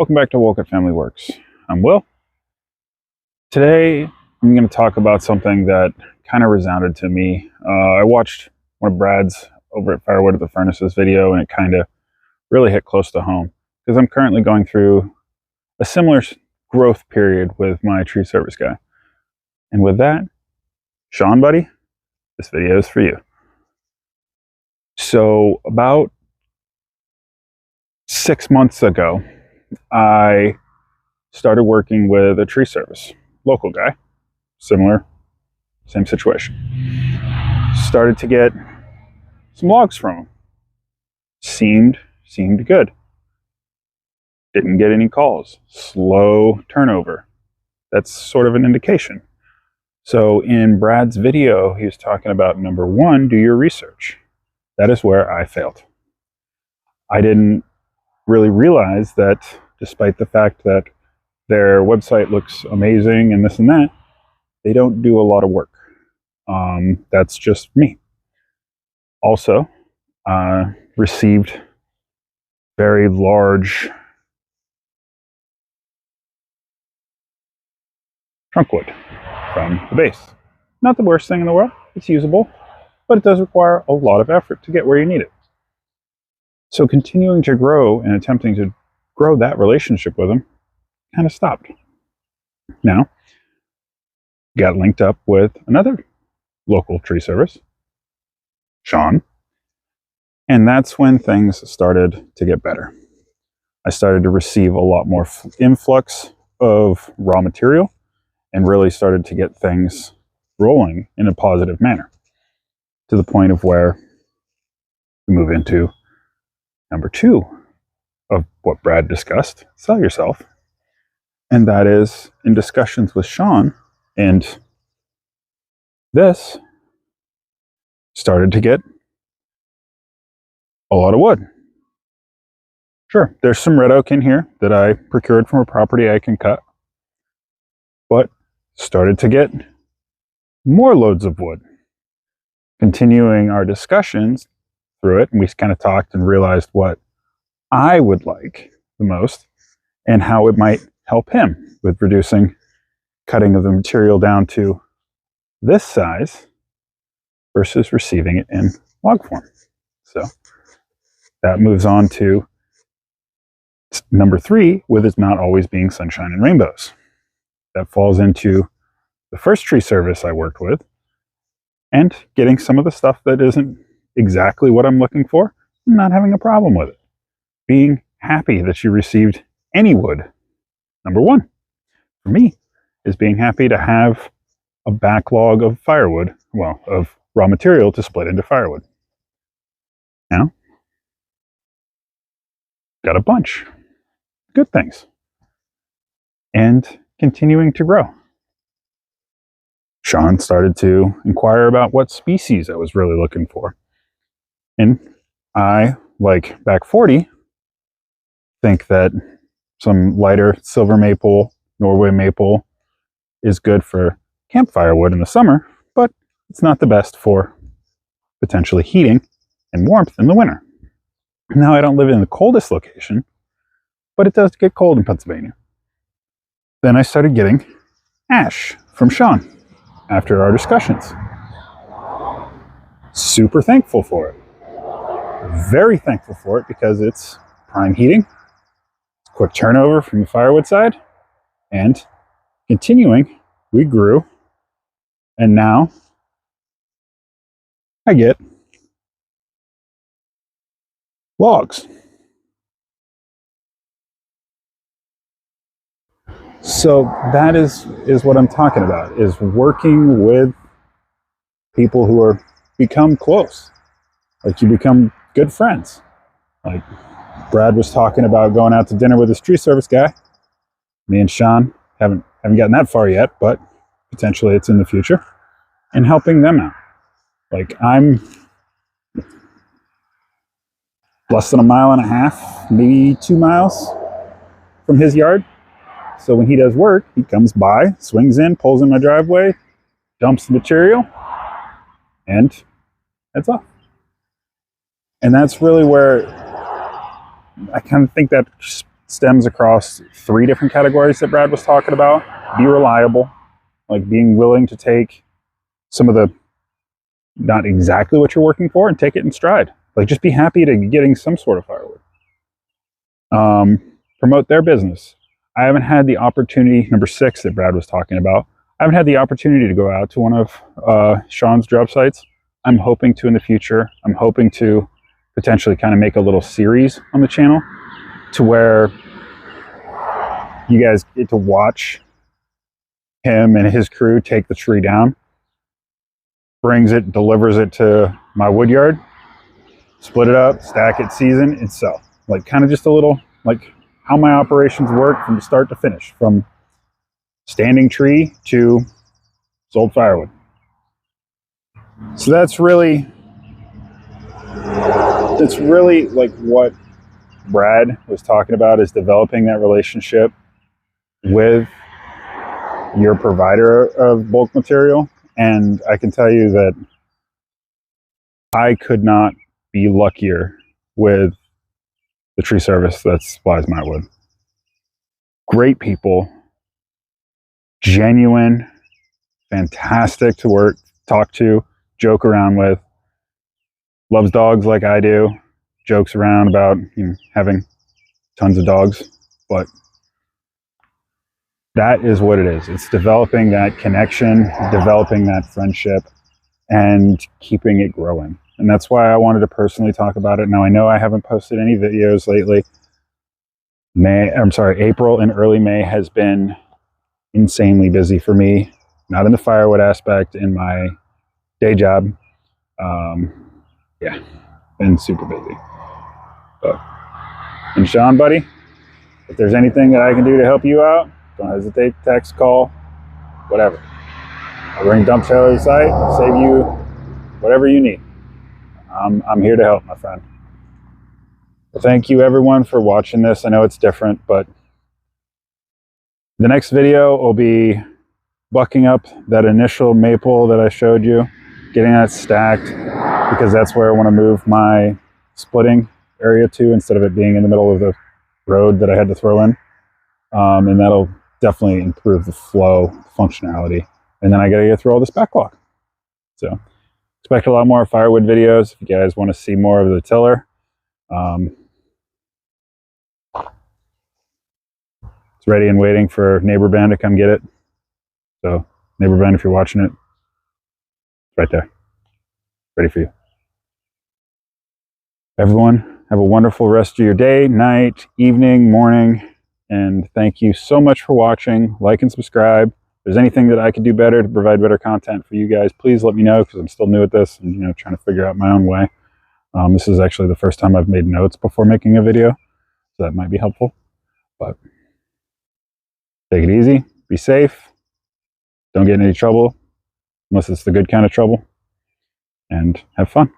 Welcome back to Woke Up Family Works. I'm Will. Today I'm going to talk about something that kind of resounded to me. I watched one of Brad's over at Firewood at the Furnaces video, and it kind of really hit close to home because I'm currently going through a similar growth period with my tree service guy. And with that, Sean, buddy, this video is for you. So about 6 months ago, I started working with a tree service, local guy, same situation. Started to get some logs from him. Seemed good. Didn't get any calls. Slow turnover. That's sort of an indication. So in Brad's video, he was talking about number one, do your research. That is where I failed. I didn't really realize that despite the fact that their website looks amazing and this and that, they don't do a lot of work. That's just me. Also, received very large trunk wood from the base. Not the worst thing in the world. It's usable, but it does require a lot of effort to get where you need it. So continuing to grow and attempting to grow that relationship with them kind of stopped. Now, got linked up with another local tree service, Sean, and that's when things started to get better. I started to receive a lot more influx of raw material and really started to get things rolling in a positive manner, to the point of where we move into number two of what Brad discussed, sell yourself. And that is in discussions with Sean, and this started to get a lot of wood. Sure, there's some red oak in here that I procured from a property I can cut, but started to get more loads of wood. Continuing our discussions through it, and we kind of talked and realized what I would like the most and how it might help him with reducing cutting of the material down to this size versus receiving it in log form. So that moves on to number three, with it not always being sunshine and rainbows. That falls into the first tree service I worked with, and getting some of the stuff that isn't exactly what I'm looking for, not having a problem with it. Being happy that you received any wood. Number one, for me, is being happy to have a backlog of firewood, well, of raw material to split into firewood. Now, got a bunch. Good things. And continuing to grow. Sean started to inquire about what species I was really looking for. And I, like back 40, think that some lighter silver maple, Norway maple is good for campfire wood in the summer, but it's not the best for potentially heating and warmth in the winter. Now, I don't live in the coldest location, but it does get cold in Pennsylvania. Then I started getting ash from Sean after our discussions. Super thankful for it. Very thankful for it because it's prime heating, quick turnover from the firewood side, and continuing, we grew, and now I get logs. So that is what I'm talking about, is working with people who are become close. Like, you become good friends. Like Brad was talking about going out to dinner with his tree service guy. Me and Sean haven't gotten that far yet, but potentially it's in the future. And helping them out. Like, I'm less than a mile and a half, maybe 2 miles from his yard. So when he does work, he comes by, swings in, pulls in my driveway, dumps the material, and that's off. And that's really where I kind of think that stems across 3 different categories that Brad was talking about. Be reliable, like being willing to take some of the not exactly what you're working for and take it in stride. Like just be happy to getting some sort of firewood. Promote their business. I haven't had the opportunity, number 6 that Brad was talking about, I haven't had the opportunity to go out to one of Sean's job sites. I'm hoping to in the future. I'm hoping to potentially kind of make a little series on the channel to where you guys get to watch him and his crew take the tree down, brings it, delivers it to my wood yard, split it up, stack it, season, and sell. Like kind of just a little, like how my operations work from start to finish, from standing tree to sold firewood. So that's really like what Brad was talking about, is developing that relationship with your provider of bulk material. And I can tell you that I could not be luckier with the tree service that supplies my wood. Great people, genuine, fantastic to work, talk to, joke around with, loves dogs like I do, jokes around about, you know, having tons of dogs, but that is what it is. It's developing that connection, developing that friendship, and keeping it growing. And that's why I wanted to personally talk about it. Now, I know I haven't posted any videos lately. April and early May has been insanely busy for me, not in the firewood aspect, in my day job. Yeah, been super busy. But, and Sean, buddy, if there's anything that I can do to help you out, don't hesitate to text, call, whatever. I'll bring dump trailer to the site, save you whatever you need. I'm here to help, my friend. Well, thank you everyone for watching this. I know it's different, but the next video will be bucking up that initial maple that I showed you, getting that stacked, because that's where I want to move my splitting area to, instead of it being in the middle of the road that I had to throw in. And that'll definitely improve the flow, functionality. And then I gotta get through all this backlog. So expect a lot more firewood videos if you guys want to see more of the tiller. It's ready and waiting for Neighbor Ben to come get it. So Neighbor Ben, if you're watching it, it's right there, ready for you. Everyone, have a wonderful rest of your day, night, evening, morning, and thank you so much for watching. Like and subscribe. If there's anything that I could do better to provide better content for you guys, please let me know, because I'm still new at this and, you know, trying to figure out my own way. This is actually the first time I've made notes before making a video, so that might be helpful. But take it easy, be safe, don't get in any trouble, unless it's the good kind of trouble, and have fun.